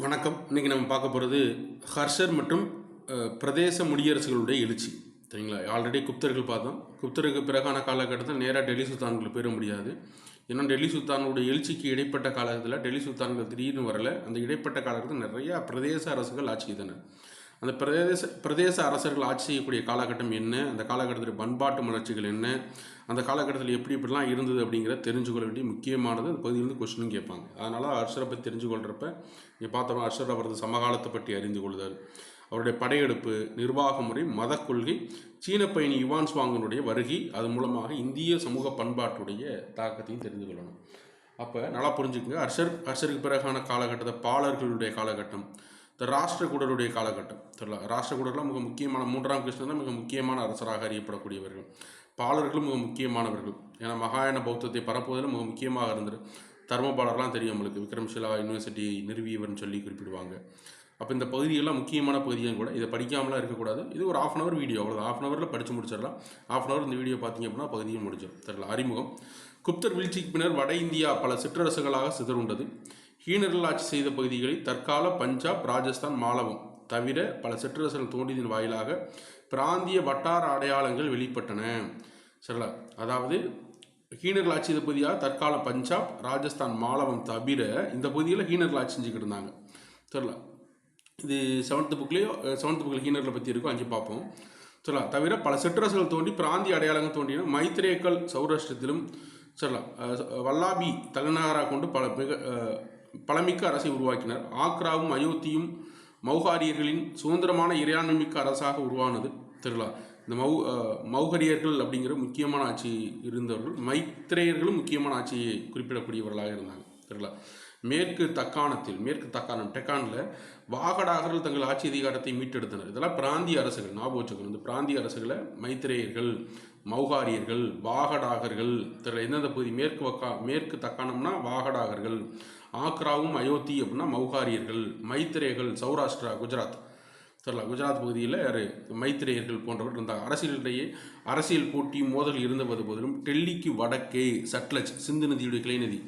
வணக்கம். இன்றைக்கி நம்ம பார்க்க போகிறது ஹர்ஷர் மற்றும் பிரதேச முடியரசுகளுடைய எழுச்சி. சரிங்களா? ஆல்ரெடி குப்தர்கள் பார்த்தோம். குப்தருக்கு பிறகான காலகட்டத்தில் நேராக டெல்லி சுல்தான்கள் பெற முடியாது. ஏன்னா டெல்லி சுல்தானுடைய எழுச்சிக்கு இடைப்பட்ட காலத்தில் டெல்லி சுல்தான்கள் திடீர்னு வரல. அந்த இடைப்பட்ட காலகட்டத்தில் நிறையா பிரதேச அரசுகள் ஆட்சி செய்தன. அந்த பிரதேச அரசர்கள் ஆட்சி செய்யக்கூடிய காலகட்டம் என்ன, அந்த காலகட்டத்தில் பண்பாட்டு மலர்ச்சிகள் என்ன, அந்த காலகட்டத்தில் எப்படி இப்படிலாம் இருந்தது அப்படிங்கிறத தெரிஞ்சுக்கொள்ள வேண்டிய முக்கியமானது. அந்த பகுதியிலிருந்து கொஸ்டினும் கேட்பாங்க. அதனால் ஹர்ஷரை பற்றி தெரிஞ்சு கொள்கிறப்ப நீங்கள் பார்த்தோம்னா ஹர்ஷர் அவரது சமகாலத்தை பற்றி அறிந்து கொள்ளுதல், அவருடைய படையெடுப்பு, நிர்வாக முறை, மத கொள்கை, சீன பயணி யுவான் சுவாங்கனுடைய வருகை, அது மூலமாக இந்திய சமூக பண்பாட்டுடைய தாக்கத்தையும் தெரிந்து கொள்ளணும். அப்போ நல்லா புரிஞ்சுக்கோங்க. ஹர்ஷருக்கு பிறகான காலகட்டத்தை பாலர்களுடைய காலகட்டம், இந்த ராஷ்டிரகூடருடைய காலகட்டம். தெரியல, ராஷ்டிரகூடர்லாம் மிக முக்கியமான, மூன்றாம் கிருஷ்ணன் தான் மிக முக்கியமான அரசராக அறியப்படக்கூடியவர்கள். பாலர்களும் மிக முக்கியமானவர்கள். ஏன்னா மகாயாண பௌத்தத்தை பரப்புவதில் மிக முக்கியமாக இருந்தது. தர்மபாலர்லாம் தெரியும் உங்களுக்கு, விக்ரம்ஷிலா யூனிவர்சிட்டி நிறுவியவர்னு சொல்லி குறிப்பிடுவாங்க. அப்போ இந்த பகுதியெல்லாம் முக்கியமான பகுதியும் கூட. இதை படிக்காமலாம் இருக்கக்கூடாது. இது ஒரு ½ வீடியோ, அவ்வளோ ½ படித்து முடிச்சிடலாம். ½ இந்த வீடியோ பார்த்தீங்க அப்படின்னா பகுதியும் முடிச்சிடும். தெரியல. அறிமுகம். குப்தர் வீழ்ச்சிக்கு பின்னர் வட இந்தியா பல சிற்றரசுகளாக சிதறுண்டது. ஹீனர்கள் ஆட்சி செய்த பகுதிகளில் தற்கால பஞ்சாப், ராஜஸ்தான், மாலவம் தவிர பல சிற்றரசுகள் தோன்றியதன் வாயிலாக பிராந்திய வட்டார அடையாளங்கள் வெளிப்பட்டன. சரிங்களா? அதாவது ஹீனர்கள் ஆட்சி செய்த பகுதியாக தற்கால பஞ்சாப், ராஜஸ்தான், மாலவம் தவிர இந்த பகுதியில் ஹீனர்கள் ஆட்சி செஞ்சுக்கிட்டு இருந்தாங்க. சரிங்களா? இது 7th புக்கில் ஹீனர்களை பற்றி இருக்கும், அங்கே பார்ப்போம். சரிங்களா? தவிர பல சிற்றரசுகள் தோன்றி பிராந்திய அடையாளங்கள் தோன்றின. மைத்திரேக்கள் சௌராஷ்டிரத்திலும் சரிங்களா வல்லாபி தலைநகராக கொண்டு பலமிக்க அரசை உருவாக்கினர். ஆக்ராவும் அயோத்தியும் மௌகாரியர்களின் சுதந்திரமான இறையாண்மைமிக்க அரசாக உருவானது. தெரியலா? இந்த மௌகரியர்கள் அப்படிங்கிற முக்கியமான ஆட்சி இருந்தவர்கள். மைத்திரேயர்களும் முக்கியமான ஆட்சியை குறிப்பிடக்கூடியவர்களாக இருந்தாங்க. தெரியலா? மேற்கு தக்கானம் டெக்கானில் வாகடாகர்கள் தங்கள் ஆட்சி அதிகாரத்தை மீட்டெடுத்தனர். இதெல்லாம் பிராந்திய அரசுகள். ஞாபகம் வச்சுக்கணும். இந்த பிராந்திய அரசுகளை மைத்திரேயர்கள், மௌகாரியர்கள், வாகடாகர்கள். தெரியல எந்தெந்த பகுதி? மேற்கு தக்கானம்னா வாகடாகர்கள், ஆக்ராவும் அயோத்தி அப்படின்னா மௌகாரியர்கள், மைத்திரேயர்கள் சௌராஷ்டிரா குஜராத். தெரியல குஜராத் பகுதியில் யார்? மைத்திரேயர்கள் போன்றவர் இருந்தாங்க. அரசியலிடையே அரசியல் போட்டி மோதல் இருந்தவது போதிலும் டெல்லிக்கு வடக்கே சட்லஜ் சிந்து நதியுடைய கிளை நதி,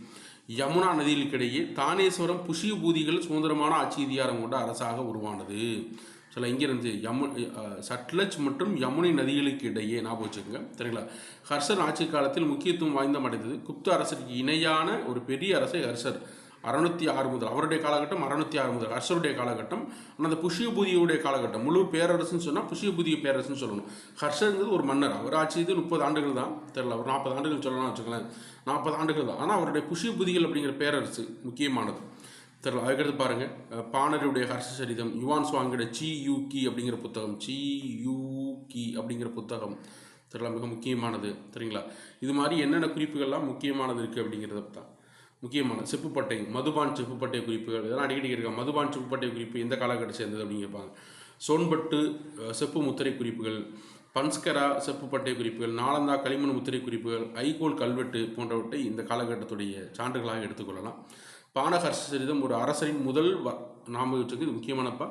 யமுனா நதிகளுக்கிடையே தானேஸ்வரம் புஷிய பூதிகள் சுதந்திரமான ஆட்சி அதிகாரம் கொண்ட அரசாக உருவானது. சில இங்கிருந்து சட்லஜ் மற்றும் யமுனை நதிகளுக்கு இடையே ஞாபகம் வச்சுக்கோங்க. சரிங்களா? ஹர்ஷர் ஆட்சி காலத்தில் முக்கியத்துவம் வாய்ந்தம் அடைந்தது. குப்த அரசருக்கு இணையான ஒரு பெரிய அரசை ஹர்ஷர் 606 முதல், அவருடைய காலகட்டம் 606 முதல் ஹர்ஷருடைய காலகட்டம். ஆனால் அந்த புஷ்யபூதியுடைய காலகட்டம் முழு பேரரசுன்னு சொன்னால் புஷ்யபூதிய பேரரசுன்னு சொல்லணும். ஹர்ஷருங்கிறது ஒரு மன்னர். அவர் ஆட்சி இது 30 ஆண்டுகள் தான். தெரியல, ஒரு 40 ஆண்டுகள் சொல்லலாம்னு வச்சுக்கலாம். 40 ஆண்டுகள் தான். ஆனால் அவருடைய புஷ்யபூதிகள் அப்படிங்கிற பேரரசு முக்கியமானது. தெரியல. அதுக்கடுத்து பாருங்கள், பாணருடைய ஹர்ஷ சரிதம், யுவான் சுவாங்கியோட சி யூ கி அப்படிங்கிற புத்தகம் தெரியல, மிக முக்கியமானது. சரிங்களா? இது மாதிரி என்னென்ன குறிப்புகள்லாம் முக்கியமானது இருக்குது அப்படிங்கிறத தான். முக்கியமான செப்புப்பட்டை, மதுபான் செப்புப்பட்டை குறிப்புகள் இதெல்லாம் அடிக்கடி இருக்காங்க. மதுபான் செப்புப்பட்டை குறிப்பு எந்த காலகட்டம் சேர்ந்தது அப்படின்னு கேட்பாங்க. சோன்பட்டு செப்பு முத்திரை குறிப்புகள், பன்ஸ்கரா செப்புப்பட்டை குறிப்புகள், நாலந்தா களிமண் முத்திரை குறிப்புகள், ஐகோல் கல்வெட்டு போன்றவற்றை இந்த காலகட்டத்துடைய சான்றுகளாக எடுத்துக்கொள்ளலாம். பாணஹர்ஷ சரிதம் ஒரு அரசரின் முதல் நாம வச்சுக்கு இது முக்கியமானப்பா.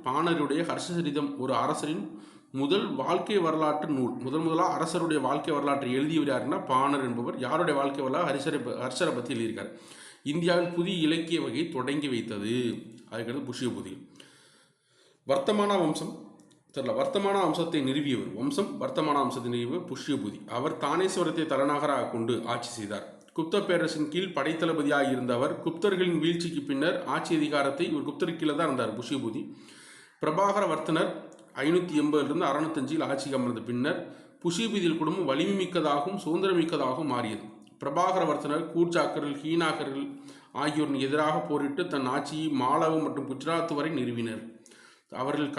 பாணருடைய ஹர்ஷசரிதம் ஒரு அரசரின் முதல் வாழ்க்கை வரலாற்று நூல். முதலாக அரசருடைய வாழ்க்கை வரலாற்றை எழுதியவர் யாருன்னா பாணர் என்பவர். யாருடைய வாழ்க்கை வரலாறு? ஹர்ஷரை பற்றி எழுதியிருக்கார். இந்தியாவில் புதிய இலக்கிய வகை தொடங்கி வைத்தது. அதுக்கடுத்து புஷ்யபூதிகள். வர்த்தமான வம்சம் தெரியல, வர்த்தமான வம்சத்தை நிறுவியவர் வர்த்தமான வம்சத்தை நிறுவியவர் புஷ்யபூதி. அவர் தானேஸ்வரத்தை தலைநகராக கொண்டு ஆட்சி செய்தார். குப்த பேரரசின் கீழ் படைத்தளபதியாக இருந்தவர். குப்தர்களின் வீழ்ச்சிக்கு பின்னர் ஆட்சி அதிகாரத்தை இவர் குப்தர் கீழே தான் இருந்தார் புஷ்யபூதி. பிரபாகர வர்த்தனர் 580 605 ஆட்சிக்கு அமர்ந்த பின்னர் புஷ்யபூதியில் குடும்பம் வலிமை மிக்கதாகவும் சுதந்திரமிக்கதாகவும் மாறியது. பிரபாகர வர்த்தனர் கூர்ஜாக்கர்கள், ஹீனாக்கர்கள் ஆகியோரின் எதிராக போரிட்டு தன் ஆட்சியை மாலவம் மற்றும் குஜராத் வரை நிறுவினர். அவர்கள்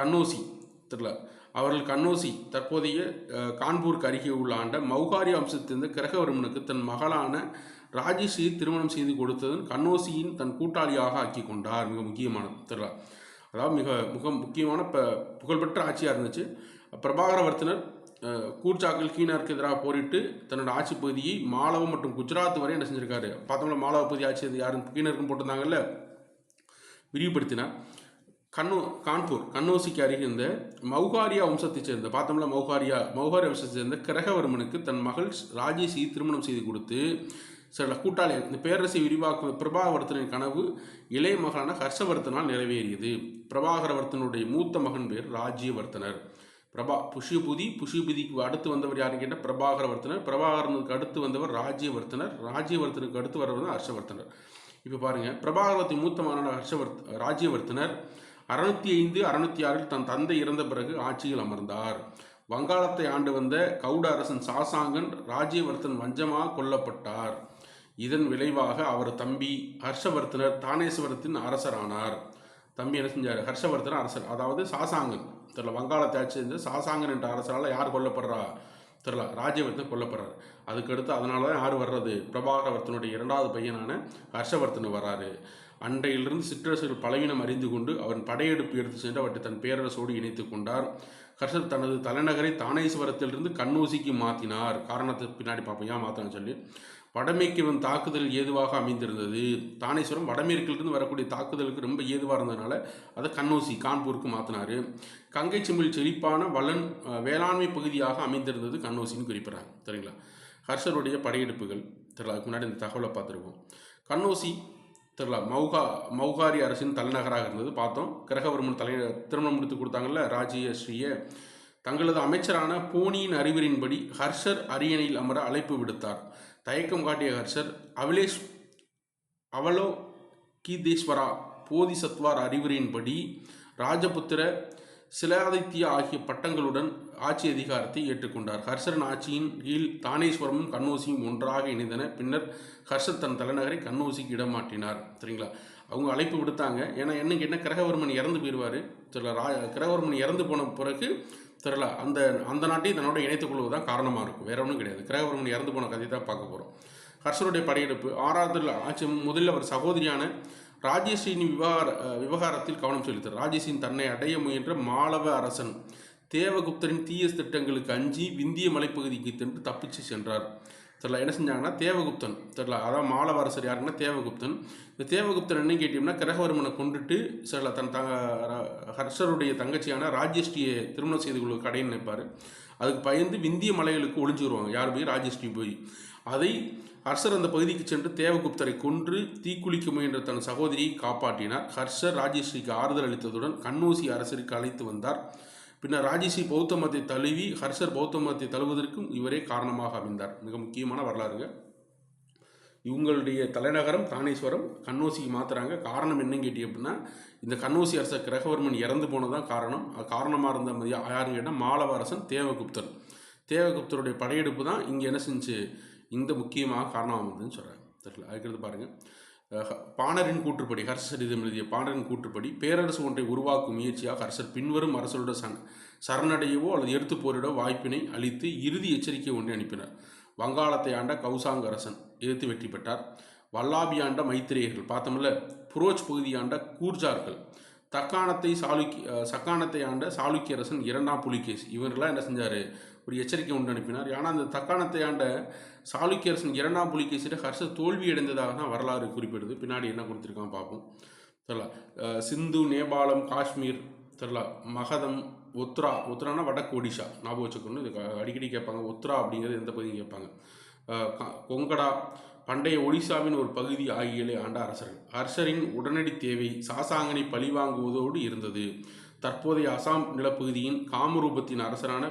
கன்னோசி தற்போதைய கான்பூருக்கு அருகே உள்ள ஆண்ட மௌகாரிய வம்சத்திலிருந்து கிரகவர்மனுக்கு தன் மகளான ராஜேஷை திருமணம் செய்து கொடுத்ததன் கன்னோசியின் தன் கூட்டாளியாக ஆக்கி கொண்டார். மிக முக்கியமானது. தெரியல, அதாவது மிக முக்கியமான புகழ்பெற்ற ஆட்சியாக இருந்துச்சு. பிரபாகரவர்த்தனர் கூர்ஜாக்கள் ஹீனாருக்கு எதிராக போரிட்டு தன்னோட ஆட்சி பகுதியை மாலவம் மற்றும் குஜராத் வரை என்ன செஞ்சிருக்காரு? பார்த்தோம்னா மாலவ பகுதி ஆட்சி அது யாரும் ஹீனருக்கும் போட்டிருந்தாங்கல்ல, விரிவுபடுத்தினார். கன்னோசிக்கு அருகே இருந்த மௌகாரியா வம்சத்தை சேர்ந்த மௌகாரிய வம்சத்தை சேர்ந்த கிரகவர்மனுக்கு தன் மகள் ராஜேஷை திருமணம் செய்து கொடுத்து சில கூட்டாளி இந்த பேரரசை விரிவாக்கும் பிரபாகரவர்த்தனின் கனவு இளைய மகனான ஹர்ஷவர்த்தனால் நிறைவேறியது. பிரபாகரவர்த்தனுடைய மூத்த மகன் பேர் ராஜ்யவர்த்தனர். புஷ்யபுதிக்கு அடுத்து வந்தவர் யாருன்னு கேட்டால் பிரபாகரவர்த்தனர். பிரபாகரனுக்கு அடுத்து வந்தவர் ராஜ்யவர்த்தனர். ராஜ்யவர்த்தனுக்கு அடுத்து வரவர் ஹர்ஷவர்த்தனர். இப்போ பாருங்கள், பிரபாகரத்தின் மூத்த மகனான ராஜ்யவர்த்தனர் 605 606 தன் தந்தை இறந்த பிறகு ஆட்சியில் அமர்ந்தார். வங்காளத்தை ஆண்டு வந்த கவுட அரசன் சாசாங்கன் ராஜ்யவர்த்தன் வஞ்சமாக கொல்லப்பட்டார். இதன் விளைவாக அவர் தம்பி ஹர்ஷவர்த்தனர் தானேஸ்வரத்தின் அரசரானார். தம்பி என்ன செஞ்சார்? ஹர்ஷவர்த்தனர் அரசர், அதாவது சாசாங்கன் தெரியல, வங்காளத்தை ஆட்சி செஞ்ச சாசாங்கன் என்ற அரசரால் யார் கொல்லப்படுறா தெரியல, ராஜ்யவர்த்தன் கொல்லப்படுறார். அதுக்கடுத்து அதனால தான் யார் வர்றது? பிரபாகரவர்த்தனுடைய இரண்டாவது பையனான ஹர்ஷவர்த்தன் வர்றாரு. அன்றையிலிருந்து சிற்றரசர்கள் பலவீனம் அறிந்து கொண்டு அவன் படையெடுப்பு எடுத்து சென்று அவற்றை தன் பேரரசோடு இணைத்து கொண்டார். ஹர்ஷர் தனது தலைநகரை தானேஸ்வரத்திலிருந்து கண்ணூசிக்கு மாற்றினார். காரணத்துக்கு பின்னாடி பார்ப்போம் ஏன் மாற்றணும் சொல்லி. வடமேற்கு வந்த தாக்குதல் ஏதுவாக அமைந்திருந்தது. தானேஸ்வரம் வடமேற்கிலிருந்து வரக்கூடிய தாக்குதலுக்கு ரொம்ப ஏதுவாக இருந்ததுனால அதை கண்ணூசி கான்பூருக்கு மாற்றினார். கங்கை செம்பில் செழிப்பான வேளாண்மை பகுதியாக அமைந்திருந்தது கண்ணூசின்னு குறிப்பிட்றாங்க. சரிங்களா? ஹர்ஷருடைய படையெடுப்புகள் தெரியல, அதுக்கு முன்னாடி இந்த தகவலை பார்த்துருக்கோம். கண்ணூசி தெரியல மௌகாரி அரசின் தலைநகராக இருந்தது பார்த்தோம். கிரகவர்மன் திருமணம் முடித்து கொடுத்தாங்கல்ல ராஜ்யஸ்ரீயை. தங்களது அமைச்சரான போனியின் அறிவுரின்படி ஹர்ஷர் அரியணையில் அமர அழைப்பு விடுத்தார். தயக்கம் காட்டிய ஹர்ஷர் அவலோகிதேஸ்வரா போதிசத்வார் அறிவுரையின்படி ராஜபுத்திர சிலாதித்ய ஆகிய பட்டங்களுடன் ஆட்சி அதிகாரத்தை ஏற்றுக்கொண்டார். ஹர்ஷரின் ஆட்சியின் கீழ் தானேஸ்வரமும் கண்ணூசியும் ஒன்றாக இணைந்தன. பின்னர் ஹர்ஷர் தன் தலைநகரை கண்ணூசிக்கு இடமாற்றினார். சரிங்களா? அவங்க அழைப்பு விடுத்தாங்க. ஏன்னா என்ன கேட்டால் கிரகவர்மன் இறந்து போயிடுவார். தெரியல, கிரகவர்மன் இறந்து போன பிறகு தெரியல அந்த நாட்டையும் தன்னோட இணைத்துக் கொள்வதுதான் காரணமாக இருக்கும், வேற ஒன்றும் கிடையாது. கிரகவர்மன் இறந்து போன கதையை தான் பார்க்க போகிறோம். ஹர்ஷருடைய படையெடுப்பு 6வது ஆட்சி முதலில் அவர் சகோதரியான ராஜேஸ்வரியின் விவகாரத்தில் கவனம் செலுத்தார். ராஜேஸ்வரின் தன்னை அடைய முயன்ற மாளவ அரசன் தேவகுப்தரின் தீய திட்டங்களுக்கு அஞ்சி விந்திய மலைப்பகுதிக்கு சென்று தப்பிச்சு சென்றார். தெரியல, என்ன செஞ்சாங்கன்னா தேவகுப்தன் தெரியல, அதான் மாளவ அரசர் யாருன்னா தேவகுப்தன். இந்த தேவகுப்தன் என்ன கேட்டீங்கன்னா கிரகவர்மனை கொண்டுட்டு சில ஹர்ஷருடைய தங்கச்சியான ராஜேஸ்வரியை திருமணம் செய்து கொள்ள கடைன்னு நினைப்பார். அதுக்கு பயந்து விந்திய மலைகளுக்கு ஒளிஞ்சுருவாங்க. யார் போய்? ராஜேஸ்வரி போய். அதை ஹர்ஷர் அந்த பகுதிக்கு சென்று தேவகுப்தரை கொன்று தீக்குளிக்க முயன்ற தன் சகோதரியை காப்பாற்றினார். ஹர்ஷர் ராஜேஸ்வரிக்கு ஆறுதல் அளித்ததுடன் கண்ணூசி அரசருக்கு அழைத்து வந்தார். பின்னர் ராஜேஸ்வரி பௌத்த மதத்தை தழுவி ஹர்ஷர் பௌத்த மதத்தை தழுவதற்கும் இவரே காரணமாக அமைந்தார். மிக முக்கியமான வரலாறுங்க. இவங்களுடைய தலைநகரம் தானேஸ்வரம் கண்ணூசிக்கு மாற்றுறாங்க. காரணம் என்னன்னு கேட்டீங்க அப்படின்னா இந்த கண்ணூசி அரசர் கிரகவர்மன் இறந்து போனதான் காரணம். காரணமாக இருந்த யாருன்னு கேட்டால் மாளவ அரசன் தேவகுப்தன். தேவகுப்தருடைய படையெடுப்பு தான் இங்கே என்ன செஞ்சு இந்த முக்கியமாக காரணம் அமைந்ததுன்னு சொல்கிறாங்க. தெரியல, அதுக்கடுத்து பாருங்கள். பாணரின் கூற்றுப்படி ஹர்ஷரிதம் எழுதிய பாணரின் கூற்றுப்படி பேரரசு ஒன்றை உருவாக்கும் முயற்சியாக ஹர்ஷர் பின்வரும் அரசரோட சரணடையவோ அல்லது எடுத்து போரிட வாய்ப்பினை அளித்து இறுதி எச்சரிக்கை ஒன்றை அனுப்பினார். வங்காளத்தை ஆண்ட கௌசாங்க அரசன் எதிர்த்து வெற்றி பெற்றார். வல்லாபி ஆண்ட மைத்திரேயர்கள் பார்த்தோம்ல. புரோச் பகுதியாண்ட கூர்ஜார்கள், சக்கானத்தை ஆண்ட சாளுக்கிய அரசன் 2ஆம் புலிகேசி, இவர்களாம் என்ன செஞ்சார்? ஒரு எச்சரிக்கை ஒன்று அனுப்பினார். ஆனால் அந்த தக்காணத்தை ஆண்ட சாளுக்கிய அரசன் 2ஆம் புலிகேசியிட ஹர்ஷர் தோல்வி அடைந்ததாக தான் வரலாறு குறிப்பிடுது. பின்னாடி என்ன கொடுத்துருக்கான் பார்ப்போம். தெரியல, சிந்து, நேபாளம், காஷ்மீர், தெரியல, மகதம், ஒத்ரானா வடக்கு ஒடிஷா, ஞாபகம் வச்சுக்கணும். இது அடிக்கடி கேட்பாங்க. ஒத்ரா அப்படிங்கிறது எந்த பகுதியும் கேட்பாங்க. கொங்கடா, பண்டைய ஒடிசாவின் ஒரு பகுதி ஆகியலே ஆண்ட அரசர்கள். ஹர்ஷரின் உடனடி தேவை சாசாங்கனை பழிவாங்குவதோடு இருந்தது. தற்போதைய அசாம் நிலப்பகுதியின் காமரூபத்தின் அரசரான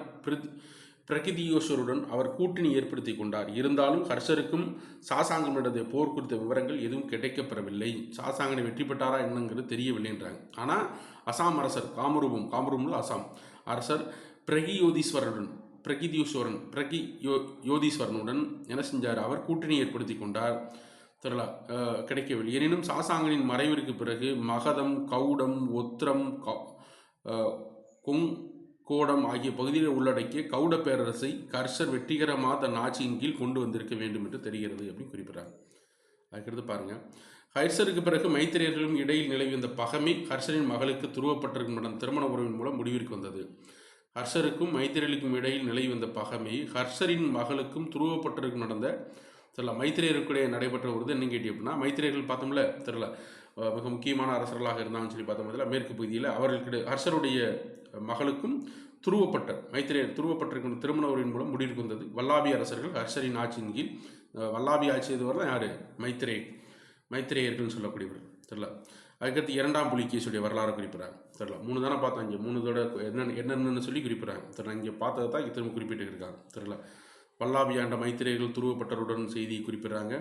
பிரகிதியோஷருடன் அவர் கூட்டணி ஏற்படுத்தி கொண்டார். இருந்தாலும் ஹர்ஷருக்கும் சாசாங்கம் நடந்த போர் குறித்த விவரங்கள் எதுவும் கிடைக்கப்பெறவில்லை. சாசாங்கனை வெற்றி பெற்றாரா என்னங்கிறது தெரியவில்லைன்றாங்க. ஆனால் அசாம் அரசர் காமரூபம்ல அசாம் அரசர் பிரகியோதீஸ்வரனுடன் என்ன செஞ்சார்? அவர் கூட்டணி ஏற்படுத்தி கொண்டார். தெரியல, கிடைக்கவில்லை. எனினும் சாசாங்கனின் மறைவிற்கு பிறகு மகதம், கவுடம், ஒத்திரம், கோடம் ஆகிய பகுதிகளை உள்ளடக்கிய கவுட பேரரசை ஹர்ஷர் வெற்றிகரமாக தன் ஆட்சியின் கீழ் கொண்டு வந்திருக்க வேண்டும் என்று தெரிகிறது அப்படின்னு குறிப்பிட்றாங்க. அதுக்கடுத்து பாருங்கள். ஹர்ஷருக்கு பிறகு மைத்திரேயர்களும் இடையில் நிலவி வந்த பகமை ஹர்ஷரின் மகளுக்கு துருவப்பட்டிருக்கும் நடந்த திருமண உறவின் மூலம் முடிவிற்கு வந்தது. ஹர்ஷருக்கும் மைத்திரேயர்களுக்கும் இடையில் நிலவி வந்த பகமை ஹர்ஷரின் மகளுக்கும் துருவப்பட்டிருக்கும் நடந்த தெரியல மைத்திரேயருக்குடைய நடைபெற்ற ஒரு என்ன கேட்டி அப்படின்னா மைத்திரேயர்கள் பார்த்தோம்ல தெரியல மிக முக்கியமான அரசர்களாக இருந்தாங்கன்னு சொல்லி பார்த்தோம்ல மேற்கு பகுதியில் அவர்களுக்கு ஹர்ஷருடைய மகளுக்கும் துருவப்பட்டிருக்கும் திருமண உறவின் மூலம் முடிவிற்கு வந்தது. வல்லாபி அரசர்கள் ஹர்ஷரின் ஆட்சியின் கீழ் வல்லாபி ஆட்சி செய்தவர் தான் யார்? மைத்திரேயர்கள்னு சொல்லக்கூடியவர். தெரியல. அதுக்கடுத்து 2ஆம் புலிகேசியுடைய வரலாறு குறிப்பிட்றாங்க. தெரியல. 3 தானே பார்த்தோம். இங்கே 3 என்னென்னு சொல்லி குறிப்பிட்றாங்க. தெரியல. இங்கே பார்த்ததை தான் திரும்ப குறிப்பிட்டு இருக்காங்க. தெரியல. வல்லாபி ஆண்ட மைத்திரேயர்கள் துருவப்பட்டருடன் செய்தி குறிப்பிட்றாங்க.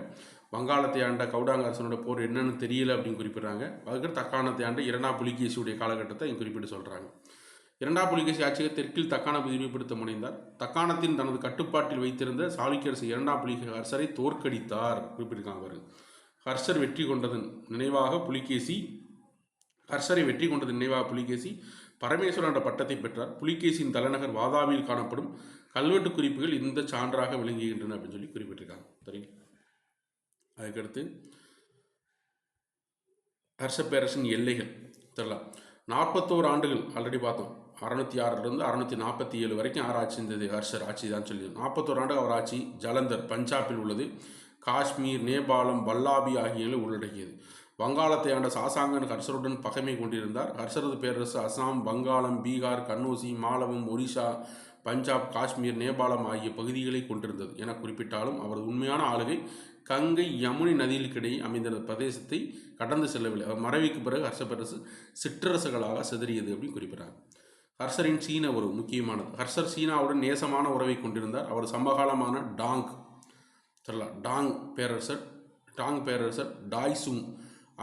வங்காளத்தை ஆண்ட கவுடாங்க அரசனோட போர் என்னன்னு தெரியல அப்படின்னு குறிப்பிட்றாங்க. அதுக்கடுத்து தக்காணத்தை ஆண்ட 2ஆம் புலிகேசியுடைய காலகட்டத்தை இங்கே குறிப்பிட்டு சொல்கிறாங்க. 2ஆம் புலிகேசி ஆட்சியை தெற்கில் தக்காண விரிவுபடுத்த முனைந்தார். தக்காணத்தின் தனது கட்டுப்பாட்டில் வைத்திருந்த சாளுக்கியரசு 2ஆம் புலிகேசி ஹர்ஷரை தோற்கடித்தார் குறிப்பிட்டிருக்காங்க. அவர் ஹர்ஷர் வெற்றி கொண்டதன் நினைவாக புலிகேசி பரமேஸ்வரன் என்ற பட்டத்தை பெற்றார். புலிகேசியின் தலைநகர் வாதாபியில் காணப்படும் கல்வெட்டு குறிப்புகள் இந்த சான்றாக விளங்குகின்றன அப்படின்னு சொல்லி குறிப்பிட்டிருக்காங்க. சரிங்க. அதுக்கடுத்து ஹர்ஷ பேரரசின் எல்லைகள் தெரியலாம். 41 ஆண்டுகள் ஆல்ரெடி பார்த்தோம். 606 647 வரைக்கும் யார் ஆட்சி இருந்தது? ஹர்ஷர் ஆட்சி தான் சொல்லி. 41 ஆண்டு அவர் ஆட்சி ஜலந்தர் பஞ்சாபில் உள்ளது. காஷ்மீர், நேபாளம், வல்லாபி ஆகியவை உள்ளடக்கியது. வங்காளத்தை ஆண்ட சாசாங்கன் ஹர்ஷருடன் பகைமை கொண்டிருந்தார். ஹர்ஷரது பேரரசு அசாம், வங்காளம், பீகார், கன்னோசி, மாலவம், ஒரிஷா, பஞ்சாப், காஷ்மீர், நேபாளம் ஆகிய பகுதிகளை கொண்டிருந்தது என குறிப்பிட்டாலும் அவரது உண்மையான ஆளுகை கங்கை, யமுனை நதிகளுக்கிடையே அமைந்த பிரதேசத்தை கடந்து செல்லவில்லை. அவர் மறைவுக்கு பிறகு ஹர்ஷ பேரரசு சிற்றரசுகளாக சிதறியது அப்படின்னு குறிப்பிட்டார். ஹர்ஷரின் சீன உறவு முக்கியமானது. ஹர்ஷர் சீனாவுடன் நேசமான உறவை கொண்டிருந்தார். அவர் சமகாலமான டாங் பேரரசர் டாய்சுங்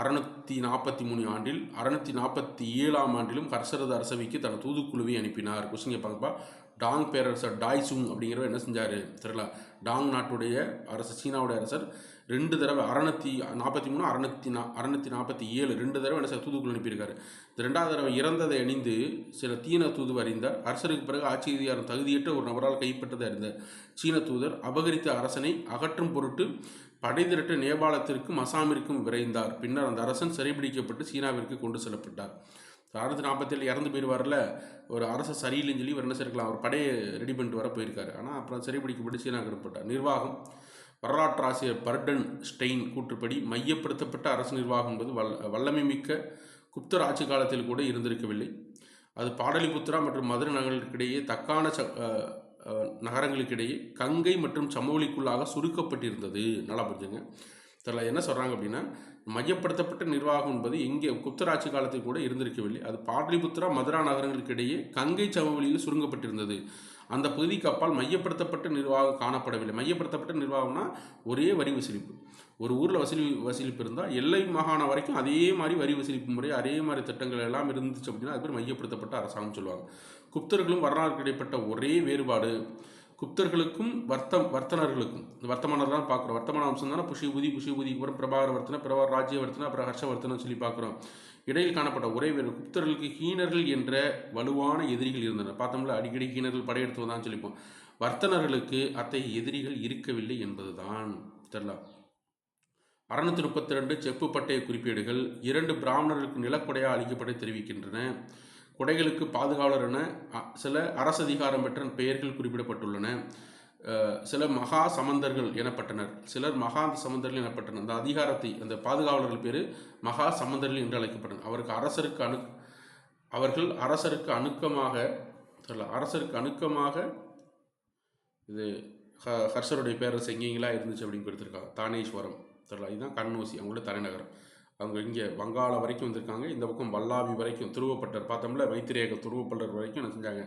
643 ஆண்டில் 647 ஆண்டிலும் ஹர்ஷரது அரசவைக்கு தன் தூதுக்குழுவை அனுப்பினார். கொஸ்டின் கேட்பாங்கப்பா. டாங் பேரரசர் டாய்சுங் அப்படிங்கிறவர் என்ன செஞ்சார் தெரியல. டாங் நாட்டுடைய அரசர், சீனாவுடைய அரசர் 2 தடவை 643 647 2 தடவை என்ன சார் தூதுக்குழு அனுப்பியிருக்காரு. இந்த 2வது தடவை இறந்ததை அணிந்து சில தீன தூது அறிந்தார். அரசருக்கு பிறகு ஆட்சி அதிகாரம் தகுதியற்ற ஒரு நபரால் கைப்பற்றதை அறிந்த சீன தூதர் அபகரித்த அரசனை அகற்றும் பொருட்டு படை திரட்டு நேபாளத்திற்கும் அசாமிற்கும் விரைந்தார். பின்னர் அந்த அரசன் சிறைபிடிக்கப்பட்டு சீனாவிற்கு கொண்டு செல்லப்பட்டார். 647 இறந்து போயிடுவார்ல, ஒரு அரசு சரியில்லைன்னு சொல்லி இவர் என்ன செய்யலாம், அவர் படையை ரெடி பண்ணிட்டு வர போயிருக்காரு. ஆனால் அப்புறம் சிறைபிடிக்கப்பட்டு சீனா கிடப்பட்டார். நிர்வாகம். வரலாற்றாசிரியர் பர்டன் ஸ்டெயின் கூற்றுப்படி மையப்படுத்தப்பட்ட அரசு நிர்வாகம் என்பது வல்லமை மிக்க குப்தர் ஆட்சி காலத்தில் கூட இருந்திருக்கவில்லை. அது பாடலிபுத்திரா மற்றும் மதுரை நகர்களுக்கிடையே தக்கான நகரங்களுக்கிடையே கங்கை மற்றும் சமவெளிக்குள்ளாக சுருக்கப்பட்டிருந்தது. நல்லா புரிஞ்சுங்க. இதில் என்ன சொல்கிறாங்க அப்படின்னா, மையப்படுத்தப்பட்ட நிர்வாகம் என்பது எங்கே குப்தராட்சி காலத்தில் கூட இருந்திருக்கவில்லை. அது பாடலிபுத்திரா மதுரா நகரங்களுக்கிடையே கங்கை சமவெளியில் சுருங்கப்பட்டிருந்தது. அந்த பகுதிக்கு அப்பால் மையப்படுத்தப்பட்ட நிர்வாகம் காணப்படவில்லை. மையப்படுத்தப்பட்ட நிர்வாகம்னா ஒரே வரி வசூலிப்பு. ஒரு ஊரில் வசூலிப்பு இருந்தால் எல்லை மாகாணம் வரைக்கும் அதே மாதிரி வரி வசூலிப்பு முறை, அதே மாதிரி திட்டங்கள் எல்லாம் இருந்துச்சு அப்படின்னா அது பேர் மையப்படுத்தப்பட்ட அரசாங்கம் சொல்லுவாங்க. குப்தர்களும் வரலாறுக்கு இடைப்பட்ட ஒரே வேறுபாடு குப்தர்களுக்கும் வர்த்தனர்களுக்கும், இந்த வர்த்தமானர் தான் பார்க்குறோம். வர்த்தமான அம்சம் தானே புஷிபூதிக்கு அப்புறம் பிரபாகர ராஜ்யவர்த்தனை, அப்புறம் ஹர்ஷவர்த்தனை சொல்லி பார்க்குறோம். இடையில் காணப்பட்ட ஒரே வேறு குப்தர்களுக்கு ஹீனர்கள் என்ற வலுவான எதிரிகள் இருந்தனர். பார்த்தோம்ல, அடிக்கடி ஹீனர்கள் படையெடுத்து வந்தான்னு சொல்லிப்போம். வர்த்தனர்களுக்கு அத்தகைய எதிரிகள் இருக்கவில்லை என்பது தான் தெரியல. 632 செப்பு பட்டய குறிப்பீடுகள் 2 பிராமணர்களுக்கு நிலக்கொடையாக அளிக்கப்பட தெரிவிக்கின்றன. கொடைகளுக்கு பாதுகாவலர் என சில அரசதிகாரம் பெற்ற பெயர்கள் குறிப்பிடப்பட்டுள்ளன. சில மகா சமந்தர்கள் எனப்பட்டனர். சிலர் மகா சமந்தர்கள் எனப்பட்டனர். அந்த அதிகாரத்தை, அந்த பாதுகாவலர்கள் பேர் மகா சமந்தர்கள் என்று அழைக்கப்பட்டனர். அவர்கள் அரசருக்கு அணுக்கமாக இது ஹர்ஷருடைய பேரரசு எங்கெங்கெல்லாம் இருந்துச்சு அப்படின்னு கொடுத்துருக்காங்க. தானேஸ்வரம் தெரியல, இதுதான் கண்ணோசி அவங்களோட தலைநகரம். அவங்க இங்கே வங்காளம் வரைக்கும் வந்திருக்காங்க. இந்த பக்கம் வல்லாபி வரைக்கும் துருவப்பட்டர் பார்த்தோம்ல, மைத்திரேக துருவப்பட்டர் வரைக்கும் என்ன செஞ்சாங்க.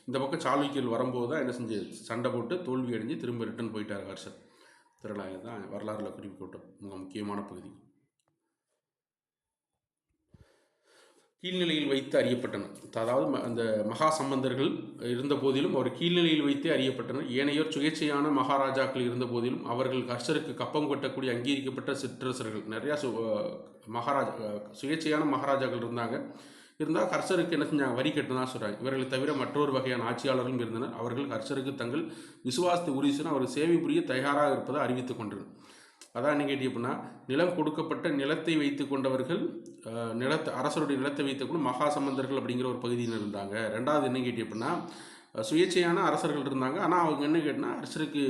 இந்த பக்கம் சாளுக்கியர்கள் வரும்போது தான் என்ன செஞ்சு சண்டை போட்டு தோல்வி அடைஞ்சு திரும்ப ரிட்டன் போயிட்டார் ஹர்ஷர். தெரியல, இதுதான் வரலாறுல குறிப்பிட்ட மிக முக்கியமான பகுதி. கீழ்நிலையில் வைத்து அறியப்பட்டனர். அதாவது அந்த மகா சம்பந்தர்கள் இருந்த போதிலும் அவர் கீழ்நிலையில் வைத்தே அறியப்பட்டனர். ஏனையோர் சுயேட்சையான மகாராஜாக்கள் இருந்த போதிலும் அவர்கள் ஹர்ஷருக்கு கப்பம் கொட்டக்கூடிய அங்கீகரிக்கப்பட்ட சிற்றரசர்கள். நிறையா சுயேட்சையான மகாராஜாக்கள் இருந்தால் ஹர்ஷருக்கு என்ன செஞ்சாங்க, வரி கட்டு தான் சொல்கிறாங்க. இவர்களை தவிர மற்றொரு வகையான ஆட்சியாளர்களும் இருந்தனர். அவர்கள் ஹர்ஷருக்கு தங்கள் விசுவாசத்தை உறுதி செய்து அவர் சேவை புரிய தயாராக இருப்பதை அறிவித்துக் கொண்டனர். அதான் என்ன கேட்டி அப்படின்னா, நிலம் கொடுக்கப்பட்ட நிலத்தை வைத்து கொண்டவர்கள், அரசருடைய நிலத்தை வைத்துக்கொண்டு மகா சம்பந்தர்கள் அப்படிங்கிற ஒரு பகுதியில் இருந்தாங்க. ரெண்டாவது என்ன கேட்டி அப்படின்னா, சுயேட்சையான அரசர்கள் இருந்தாங்க. ஆனால் அவங்க என்ன கேட்டினா அரசருக்கு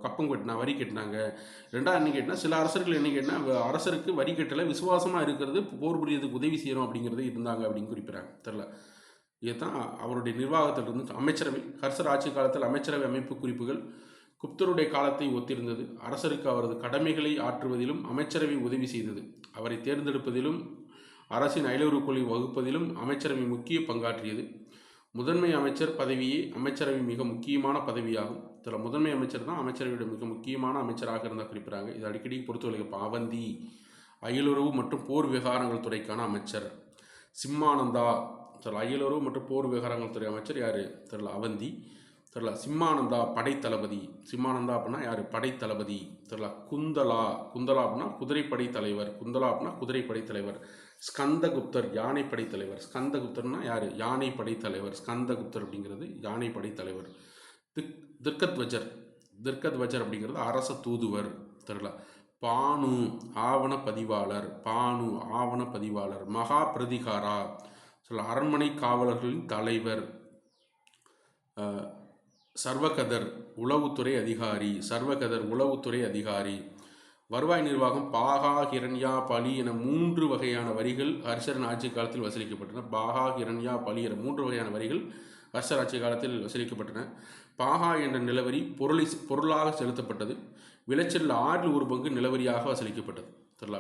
கப்பம் கட்டினா, வரி கட்டினாங்க. ரெண்டாவது என்ன கேட்டினா, சில அரசர்கள் என்ன கேட்டினா அரசருக்கு வரி கட்டலை, விசுவாசமாக இருக்கிறது, போர் புரியதுக்கு உதவி செய்கிறோம் அப்படிங்கிறது இருந்தாங்க அப்படின்னு குறிப்பிட்றாங்க. தெரில, இதுதான் அவருடைய நிர்வாகத்தில் இருந்து அமைச்சரவை. ஹர்ஷர் ஆட்சி காலத்தில் அமைச்சரவை அமைப்பு குறிப்புகள் குப்தருடைய காலத்தை ஒத்திருந்தது. அரசருக்கு அவரது கடமைகளை ஆற்றுவதிலும் அமைச்சரவை உதவி செய்தது. அவரை தேர்ந்தெடுப்பதிலும் அரசின் அயலுறவுகளை வகுப்பதிலும் அமைச்சரவை முக்கிய பங்காற்றியது. முதன்மை அமைச்சர் பதவியே அமைச்சரவை மிக முக்கியமான பதவியாகும். இதில் முதன்மை அமைச்சர் தான் அமைச்சரவையோட மிக முக்கியமான அமைச்சராக இருந்தால் குறிப்பிட்றாங்க. இது அடிக்கடி பொறுத்தவரைக்கும் பாவந்தி அயலுறவு மற்றும் போர் விவகாரங்கள் துறைக்கான அமைச்சர். சிம்மானந்தா அயலுறவு மற்றும் போர் விவகாரங்கள் துறை அமைச்சர் யார் தெரியல, அவந்தி தெரியல. சிம்மானந்தா படைத்தளபதி. சிம்மானந்தா அப்படின்னா யார், படைத்தளபதி தெரியல. குந்தலா அப்படின்னா குதிரைப்படை தலைவர். குந்தலா அப்படின்னா குதிரைப்படை தலைவர். ஸ்கந்தகுப்தர் யானைப்படை தலைவர். ஸ்கந்தகுப்தர்னா யார், யானைப்படை தலைவர். ஸ்கந்தகுப்தர் அப்படிங்கிறது யானைப்படை தலைவர். திர்கத்வஜர் அப்படிங்கிறது அரச தூதுவர் தெரியல. பானு ஆவண பதிவாளர். மகா பிரதிகாரா அரண்மனை காவலர்களின் தலைவர். சர்வகதர் உளவுத்துறை அதிகாரி. வருவாய் நிர்வாகம் பாகா, ஹிரண்யா, பலி என 3 வகையான வரிகள் ஹர்ஷரின் ஆட்சி காலத்தில் வசூலிக்கப்பட்டன. பாகா, ஹிரண்யா, பலி என 3 வகையான வரிகள் ஹர்ஷர் ஆட்சி காலத்தில் வசூலிக்கப்பட்டன. பாகா என்ற நிலவரி பொருளாக செலுத்தப்பட்டது. விளைச்சல் 1/6 நிலவரியாக வசூலிக்கப்பட்டது.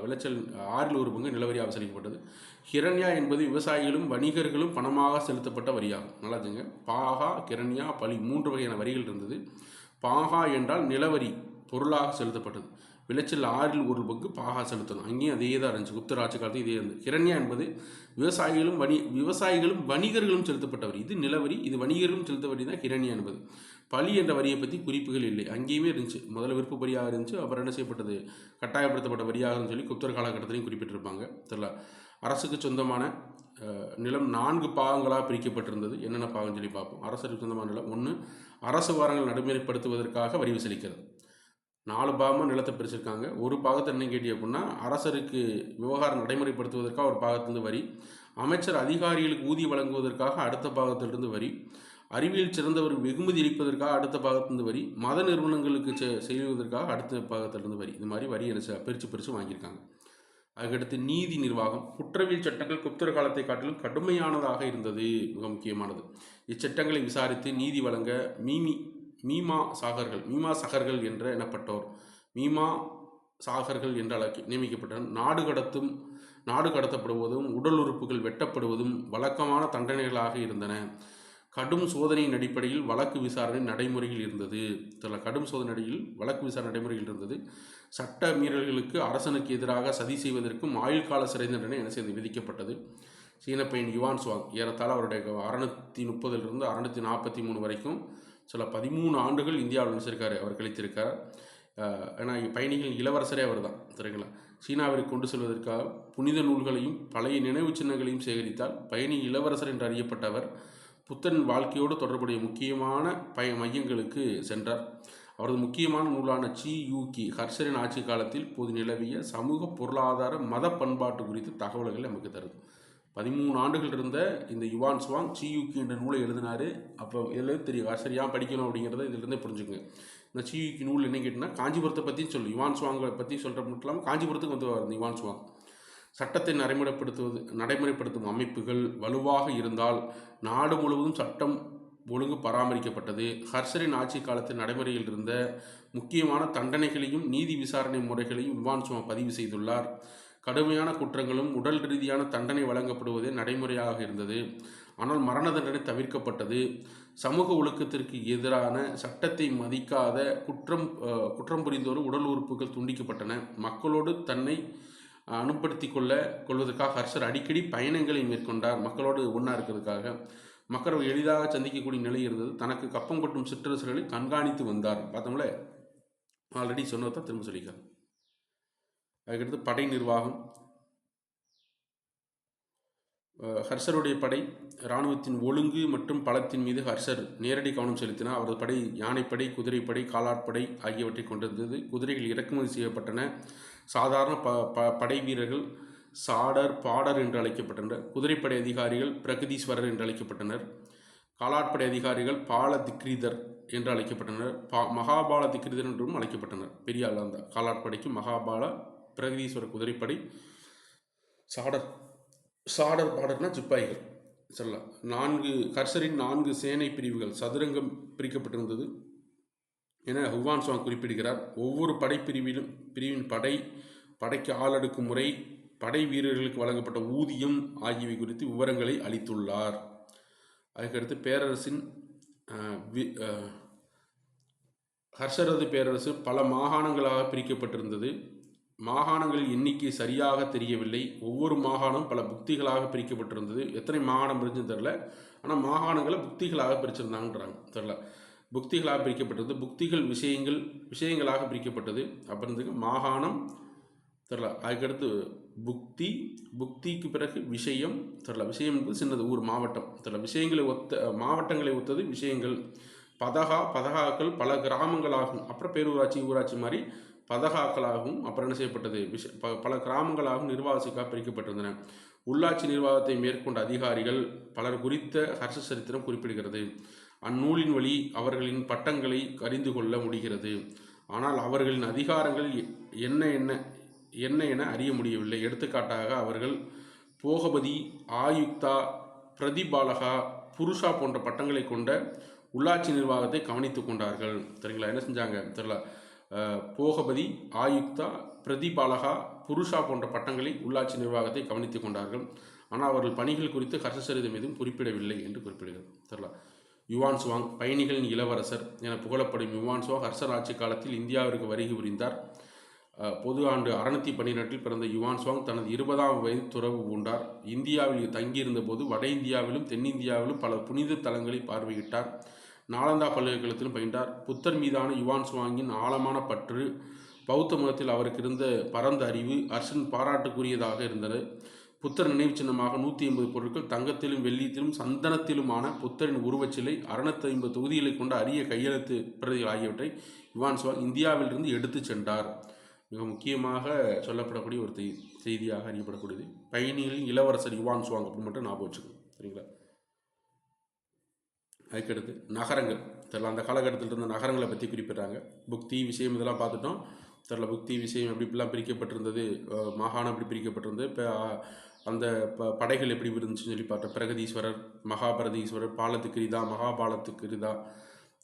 விளைச்சல் 1/6 நிலவரியாக வசூலிக்கப்பட்டது. ஹிரண்யா என்பது விவசாயிகளும் வணிகர்களும் பணமாக செலுத்தப்பட்ட வரியாகும். நல்லாச்சுங்க. பாகா, ஹிரண்யா, பலி 3 வகையான வரிகள் இருந்தது. பாகா என்றால் நிலவரி பொருளாக செலுத்தப்பட்டது. விளைச்சல் 1/6 பாகா செலுத்தணும். அங்கேயும் அதே தான் இருந்துச்சு. குப்தர் ஆட்சி காலத்தில் இதே இருந்தது. ஹிரண்யா என்பது விவசாயிகளும் வணிகர்களும் செலுத்தப்பட்ட வரி. இது நிலவரி, இது வணிகர்களும் செலுத்த வரி தான் ஹிரண்யா என்பது. பலி என்ற வரியை பற்றி குறிப்புகள் இல்லை. அங்கேயுமே இருந்துச்சு. முதல்ல விருப்ப வரியாக இருந்துச்சு, அப்புறம் என்ன செய்யப்பட்டது, கட்டாயப்படுத்தப்பட்ட வரியாகன்னு சொல்லி குப்தர் காலகட்டத்திலையும் குறிப்பிட்டிருப்பாங்க. தெரியல. அரசுக்கு சொந்தமான நிலம் 4 பாகங்களாக பிரிக்கப்பட்டிருந்தது. என்னென்ன பாகம்னு சொல்லி பார்ப்போம். அரசுக்கு சொந்தமான நிலம் 1 அரசு வாரங்கள் நடைமுறைப்படுத்துவதற்காக வரி வசூலிக்கிறது. 4 பாகமாக நிலத்தை பிரிச்சிருக்காங்க. ஒரு பாகத்தை என்ன கேட்டி அப்படின்னா அரசருக்கு விவகாரம் நடைமுறைப்படுத்துவதற்காக ஒரு பாகத்திலிருந்து வரி, அமைச்சர் அதிகாரிகளுக்கு ஊதியம் வழங்குவதற்காக அடுத்த பாகத்திலிருந்து வரி, அறிவியல் சிறந்தவர் வெகுமதி அளிப்பதற்காக அடுத்த பாகத்திலிருந்து வரி, மத நிறுவனங்களுக்கு செய்வதற்காக அடுத்த பாகத்திலிருந்து வரி. இது மாதிரி வரி பிரித்து வாங்கியிருக்காங்க. அதுக்கடுத்து நீதி நிர்வாகம். குற்றவியல் சட்டங்கள் குப்தர் காலத்தை காட்டிலும் கடுமையானதாக இருந்தது. மிக முக்கியமானது. இச்சட்டங்களை விசாரித்து நீதி வழங்க மீமாசகர்கள் என்ற எனப்பட்டோர் என்று நியமிக்கப்பட்டனர். நாடு கடத்தப்படுவதும் உடல் உறுப்புகள் வெட்டப்படுவதும் வழக்கமான தண்டனைகளாக இருந்தன. கடும் சோதனையின் அடிப்படையில் வழக்கு விசாரணை நடைமுறையில் இருந்தது. சட்ட மீறல்களுக்கு அரசனுக்கு எதிராக சதி செய்வதற்கும் ஆயுள் கால சிறை தண்டனை விதிக்கப்பட்டது. சீன பையன் யுவான் சுவாங் ஏறத்தாழ அவருடைய 630 643 வரைக்கும் 13 ஆண்டுகள் இந்தியாவில் நினைச்சிருக்காரு, அவர் கழித்திருக்கார். ஏன்னா பயணிகள் இளவரசரே அவர் தான், சரிங்களா. சீனாவிற்கு கொண்டு செல்வதற்காக புனித நூல்களையும் பழைய நினைவு சின்னங்களையும் சேகரித்தால் பயணி இளவரசர் என்று அறியப்பட்டவர் புத்தன் வாழ்க்கையோடு தொடர்புடைய முக்கியமான மையங்களுக்கு சென்றார். அவரது முக்கியமான நூலான சி யூகி ஹர்ஷரின் ஆட்சி காலத்தில் போது நிலவிய சமூக, பொருளாதார, மத பண்பாட்டு குறித்த தகவல்களை நமக்கு தருது. 13 ஆண்டுகள் இருந்த இந்த யுவான் சுவாங் சி யூகி என்ற நூலை எழுதினார். அப்போ இதில் தெரியும் ஹர்ஷர் ஏன் படிக்கணும் அப்படிங்கிறத இதிலிருந்தே புரிஞ்சுக்குங்க. இந்த சி யூகி நூல் என்ன கேட்டிங்கன்னா காஞ்சிபுரத்தை பற்றியும் சொல்லு, யுவான் சுவாங்கை பற்றி சொல்கிற மட்டும் இல்லாமல் காஞ்சிபுரத்துக்கு வந்து இந்த யுவான் சுவாங். சட்டத்தை நடைமுறைப்படுத்தும் அமைப்புகள் வலுவாக இருந்தால் நாடு முழுவதும் சட்டம் ஒழுங்கு பராமரிக்கப்பட்டது. ஹர்ஷரின் ஆட்சி காலத்தில் நடைமுறையில் இருந்த முக்கியமான தண்டனைகளையும் நீதி விசாரணை முறைகளையும் யுவான் சுவாங் பதிவு செய்துள்ளார். கடுமையான குற்றங்களும் உடல் ரீதியான தண்டனை வழங்கப்படுவதே நடைமுறையாக இருந்தது. ஆனால் மரண தண்டனை தவிர்க்கப்பட்டது. சமூக ஒழுக்கத்திற்கு எதிரான சட்டத்தை மதிக்காத குற்றம் புரிந்தோர் உடல் உறுப்புகள் துண்டிக்கப்பட்டன. மக்களோடு தன்னை அனுப்படுத்தி கொள்வதற்காக ஹர்ஷர் அடிக்கடி பயணங்களை மேற்கொண்டார். மக்களோடு ஒன்றா இருக்கிறதுக்காக மக்கள் எளிதாக சந்திக்கக்கூடிய நிலை இருந்தது. தனக்கு கப்பம் கொட்டும் சிற்றரசர்களை கண்காணித்து வந்தார். பார்த்தோம்ல, ஆல்ரெடி சொன்னதான் திரும்ப சொல்லிக்க. அதுக்கடுத்து படை நிர்வாகம். ஹர்ஷருடைய படை இராணுவத்தின் ஒழுங்கு மற்றும் பலத்தின் மீது ஹர்ஷர் நேரடி கவனம் செலுத்தினார். அவரது படை யானைப்படை, குதிரைப்படை, காலாட்படை ஆகியவற்றை கொண்டிருந்தது. குதிரைகள் இறக்குமதி செய்யப்பட்டன. சாதாரண படை வீரர்கள் பாடர் என்று அழைக்கப்பட்டனர். குதிரைப்படை அதிகாரிகள் பிரகதீஸ்வரர் என்று அழைக்கப்பட்டனர். காலாட்படை அதிகாரிகள் பால திக்ரீதர் என்று அழைக்கப்பட்டனர். மகாபால திக்ரீதர் என்றும் அழைக்கப்பட்டனர். பெரிய ஆள் அந்த காலாட்படைக்கு மகாபால, பிரகதீஸ்வரர் குதிரைப்படை, பாடர்னா சிப்பாய்கள். சொல்லலாம். ஹர்ஷரின் 4 சேனை பிரிவுகள் சதுரங்கம் பிரிக்கப்பட்டிருந்தது. என ஹுவான் சுவாங் குறிப்பிடுகிறார். ஒவ்வொரு பிரிவின் படைக்கு ஆளடுக்கும் முறை, படை வீரர்களுக்கு வழங்கப்பட்ட ஊதியம் ஆகியவை குறித்து விவரங்களை அளித்துள்ளார். அதுக்கடுத்து பேரரசின் ஹர்ஷரது பேரரசு பல மாகாணங்களாக பிரிக்கப்பட்டிருந்தது. மாகாணங்களின் எண்ணிக்கை சரியாக தெரியவில்லை. ஒவ்வொரு மாகாணம் பல புக்திகளாக பிரிக்கப்பட்டிருந்தது. எத்தனை மாகாணம் பிரிச்சுன்னு தெரில, ஆனால் மாகாணங்களை புக்திகளாக பிரிச்சிருந்தாங்கன்றாங்க. தெரில, புக்திகளாக பிரிக்கப்பட்டது. புக்திகள் விஷயங்களாக பிரிக்கப்பட்டது. அப்புறம் மாகாணம் தெரில. அதுக்கடுத்து புக்திக்கு பிறகு விஷயம் தெரில. விஷயம் என்பது சின்னது, ஊர், மாவட்டம் தெரில. விஷயங்களை மாவட்டங்களை ஒத்தது விஷயங்கள். பதகாக்கள் பல கிராமங்களாகும். அப்புறம் பேரூராட்சி, ஊராட்சி மாதிரி பதகாக்களாகவும் அப்புறம் என்ன செய்யப்பட்டது, பல கிராமங்களாகவும் நிர்வாகத்துக்காக பிரிக்கப்பட்டிருந்தன. உள்ளாட்சி நிர்வாகத்தை மேற்கொண்ட அதிகாரிகள் பலர் குறித்த ஹர்ஷ சரித்திரம் குறிப்பிடுகிறது. அந்நூலின் வழி அவர்களின் பட்டங்களை அறிந்து கொள்ள முடிகிறது. ஆனால் அவர்களின் அதிகாரங்கள் என்ன என அறிய முடியவில்லை. எடுத்துக்காட்டாக அவர்கள் போகபதி, ஆயுக்தா, பிரதிபாலகா, புருஷா போன்ற பட்டங்களை கொண்ட உள்ளாட்சி நிர்வாகத்தை கவனித்து கொண்டார்கள். சரிங்களா? என்ன செஞ்சாங்க தெரியல, போகபதி, ஆயுக்தா, பிரதிபாலகா, புருஷா போன்ற பட்டங்களை உள்ளாட்சி நிர்வாகத்தை கவனித்து கொண்டார்கள். ஆனால் அவர்கள் பணிகள் குறித்து ஹர்ஷசரிதம் எதுவும் குறிப்பிடவில்லை என்று குறிப்பிடுகிறது. தெரியல. யுவான் சுவாங் பயணிகளின் இளவரசர் என புகழப்படும் யுவான் சுவாங் ஹர்ஷர் ஆட்சி காலத்தில் இந்தியாவிற்கு வருகை புரிந்தார். பொது ஆண்டு 612 பிறந்த யுவான் சுவாங் தனது 20ஆம் வயது துறவு பூண்டார். இந்தியாவில் தங்கியிருந்த போது வட இந்தியாவிலும் தென்னிந்தியாவிலும் பல புனித தலங்களை பார்வையிட்டார். நாலந்தா பல்கலைக்கழகத்திலும் பயின்றார். புத்தர் மீதான யுவான் சுவாங்கின் ஆழமான பற்று, பௌத்த மதத்தில் அவருக்கு இருந்த பரந்த அறிவு ஹர்ஷன் பாராட்டுக்குரியதாக இருந்தது. புத்தர் நினைவு சின்னமாக 150 பொருட்கள், தங்கத்திலும் வெள்ளியத்திலும் சந்தனத்திலுமான புத்தரின் உருவச்சிலை, 650 தொகுதிகளை கொண்ட அரிய கையெழுத்து பிரதிகள் ஆகியவற்றை யுவான் சுவாங் இந்தியாவிலிருந்து எடுத்து சென்றார். மிக முக்கியமாக சொல்லப்படக்கூடிய ஒரு செய்தியாக அறியப்படக்கூடியது பயணிகளின் இளவரசர் யுவான் சுவாங் அப்படின்னு மட்டும் ஞாபகம் வச்சுக்கணும். சரிங்களா? அதுக்கடுத்து நகரங்கள் தெரியல. அந்த காலகட்டத்தில் இருந்த நகரங்களை பற்றி குறிப்பிட்றாங்க. புக்தி விஷயம் இதெல்லாம் பார்த்துட்டோம். தெரியல, புக்தி விஷயம் எப்படி இப்படிலாம் பிரிக்கப்பட்டிருந்தது, மாகாணம் எப்படி பிரிக்கப்பட்டிருந்தது, இப்போ அந்த படைகள் எப்படி இருந்துச்சுன்னு சொல்லி பார்த்தோம். பிரகதீஸ்வரர், மகாபிரதீஸ்வரர், பாலத்துக்கிரிதா, மகாபாலத்துக்கிரிதா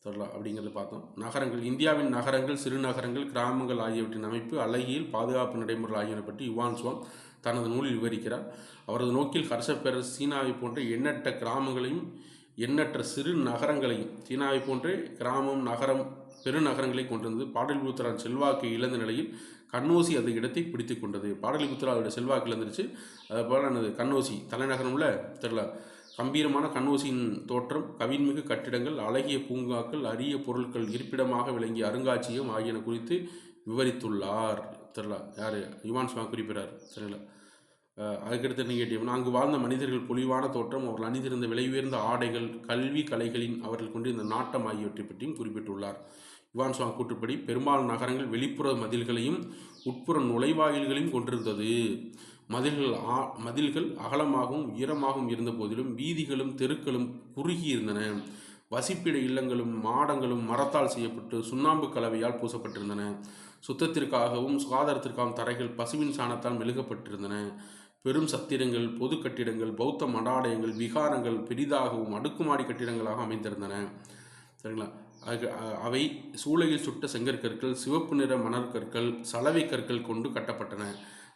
தெரியல அப்படிங்கிறது பார்த்தோம். நகரங்கள், இந்தியாவின் நகரங்கள், சிறுநகரங்கள், கிராமங்கள் ஆகியவற்றின் அமைப்பு, அழகியல், பாதுகாப்பு நடைமுறைகள் ஆகியவை பற்றி யுவான் சுவாங் தனது நூலில் விவரிக்கிறார். அவரது நோக்கில் ஹர்ஷ பேரரசு சீனாவை போன்ற எண்ணற்ற கிராமங்களையும் எண்ணற்ற சிறு நகரங்களையும், சீனாவை போன்றே கிராமம், நகரம், பெருநகரங்களை கொண்டிருந்தது. பாடலிபுத்திரான் செல்வாக்கு இழந்த நிலையில் கண்ணோசி அது இடத்தை பிடித்து கொண்டது. பாடலிபுத்திராவோட செல்வாக்கு இழந்துருச்சு. அதுபோல் எனது கண்ணோசி தலைநகரம்ல தெரியல, கம்பீரமான கண்ணோசியின் தோற்றம், கவின்மிகு கட்டிடங்கள், அழகிய பூங்காக்கள், அரிய பொருட்கள் இருப்பிடமாக விளங்கிய அருங்காட்சியகம் ஆகியன குறித்து விவரித்துள்ளார். தெரியல, யார் யுவான் சுவாங் குறிப்பிடார். தெரியல. அதுக்கடுத்து என்ன கேட்டீங்கன்னா, அங்கு வாழ்ந்த மனிதர்கள் பொலிவான தோற்றம், அவர்கள் அணிந்திருந்த விலை உயர்ந்த ஆடைகள், கல்வி கலைகளின் அவர்கள் கொண்டிருந்த நாட்டம் ஆகியவற்றை பற்றியும் குறிப்பிட்டுள்ளார். யுவான் சுவாங் கூற்றுப்படி பெரும்பாலான நகரங்கள் வெளிப்புற மதில்களையும் உட்புற நுழைவாயில்களையும் கொண்டிருந்தது. மதில்கள் அகலமாகவும் உயரமாகவும் இருந்த போதிலும் வீதிகளும் தெருக்களும் குறுகி இருந்தன. வசிப்பிட இல்லங்களும் மாடங்களும் மரத்தால் செய்யப்பட்டு சுண்ணாம்பு கலவையால் பூசப்பட்டிருந்தன. சுத்தத்திற்காகவும் சுகாதாரத்திற்காகவும் தரைகள் பசுவின் சாணத்தால் மெழுகப்பட்டிருந்தன. பெரும் சத்திரங்கள், பொது கட்டிடங்கள், பௌத்த மடாலயங்கள், விகாரங்கள் பெரிதாகவும் அடுக்குமாடி கட்டிடங்களாக அமைந்திருந்தன. சரிங்களா? அவை சூளையில் சுட்ட செங்கற்கற்கள், சிவப்பு நிற மணற்கற்கள், சலவை கற்கள் கொண்டு கட்டப்பட்டன.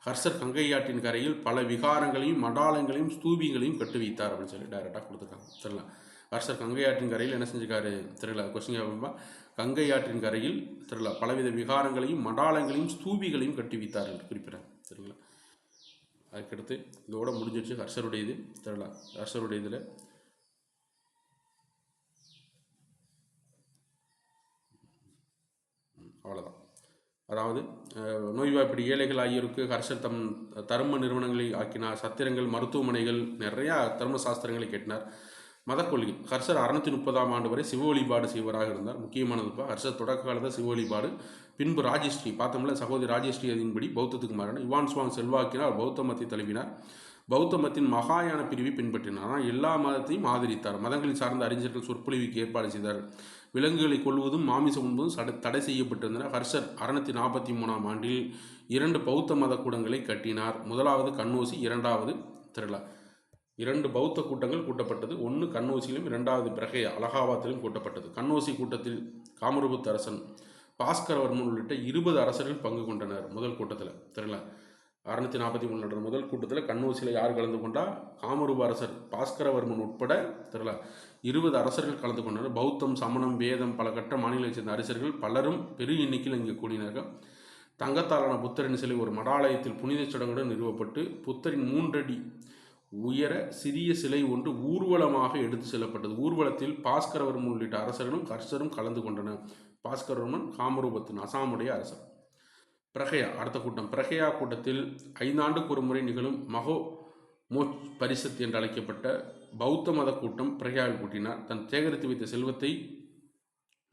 ஹர்ஷர் கங்கையாற்றின் கரையில் பல விகாரங்களையும் மடாலயங்களையும் ஸ்தூபிகளையும் கட்டு வைத்தார் அப்படின்னு சொல்லி டைரெக்டாக கொடுத்துருக்காங்க. சரிங்களா? ஹர்ஷர் கங்கையாற்றின் கரையில் என்ன செஞ்சுக்காரு தெரியல, கொஸ்டின் கேட்பா. கங்கையாற்றின் கரையில் தெரியல பலவித விகாரங்களையும் மடாலயங்களையும் ஸ்தூபிகளையும் கட்டி வைத்தார் என்று குறிப்பிட்டார். சரிங்களா? அதுக்கடுத்து இதோட முடிஞ்சிச்சு ஹர்ஷருடையது. தெரியல, ஹர்ஷருடைய இதில் அவ்வளோதான். அதாவது நோய்வாய்ப்படி ஏழைகள் ஆகியோருக்கு ஹர்ஷர் தர்ம நிறுவனங்களை ஆக்கினார். சத்திரங்கள், மருத்துவமனைகள், நிறையா தர்ம சாஸ்திரங்களை கேட்டினார். மதக்கொள்கை, ஹர்ஷர் 630ஆம் ஆண்டு வரை சிவ வழிபாடு செய்வராக இருந்தார். முக்கியமானதுப்பா, ஹர்ஷர் தொடக்க காலத்தில் சிவ வழிபாடு, பின்பு ராஜஸ்ரீ பார்த்தோம்ல, சகோதரி ராஜஸ்ரீ அதன்படி பௌத்தத்துக்கு மாறினார். யுவான் சுவாங் செல்வாக்கினால் பௌத்த மதத்தை தழுவினார். பௌத்த மதத்தின் மகாயான பிரிவை பின்பற்றினார். ஆனால் எல்லா மதத்தையும் ஆதரித்தார். மதங்களை சார்ந்த அறிஞர்கள் சொற்பொழிவுக்கு ஏற்பாடு செய்தார். விலங்குகளை கொள்வதும் மாமிசம் உண்பதும் தடை செய்யப்பட்டிருந்தன. ஹர்ஷர் 643ஆம் ஆண்டில் 2 பௌத்த மத கூடங்களை கட்டினார். முதலாவது கண்ணோசி, இரண்டாவது திரளா. 2 பௌத்த கூட்டங்கள் கூட்டப்பட்டது. ஒன்று கண்ணோசியிலும், 2வது பிரகையா அலகாபாத்திலும் கூட்டப்பட்டது. கண்ணோசி கூட்டத்தில் காமரூபத்து அரசன் பாஸ்கரவர்மன் உள்ளிட்ட 20 அரசர்கள் பங்கு கொண்டனர் முதல் கூட்டத்தில். தெரியல, 643 நடந்த முதல் கூட்டத்தில் கண்ணோசியில் யார் கலந்து கொண்டா? காமரூப அரசர் பாஸ்கரவர்மன் உட்பட தெரியல 20 அரசர்கள் கலந்து கொண்டனர். பௌத்தம், சமணம், வேதம் பல கட்ட மாநிலங்களைச் சேர்ந்த அரசர்கள் பலரும் பெரிய எண்ணிக்கையில் இங்கே கூடினார்கள். தங்கத்தாலான புத்தரின் சிலை ஒரு மடாலயத்தில் புனித சடங்குடன் நிறுவப்பட்டு புத்தரின் 3 அடி உயர சிறிய சிலை ஒன்று ஊர்வலமாக எடுத்து செல்லப்பட்டது. ஊர்வலத்தில் பாஸ்கரவர்மன் உள்ளிட்ட அரசர்களும் ஹர்ஷரும் கலந்து கொண்டனர். பாஸ்கரவர்மன் காமரூபத்தின் அசாமுடைய அரசர். பிரகையா அடுத்த கூட்டம். பிரகையா கூட்டத்தில் 5 ஆண்டுக்கு ஒரு முறை நிகழும் மகோ மோச் பரிசத் என்று அழைக்கப்பட்ட பௌத்த மத கூட்டம் பிரகையாவில் கூட்டினார். தன் சேகரித்து வைத்த செல்வத்தை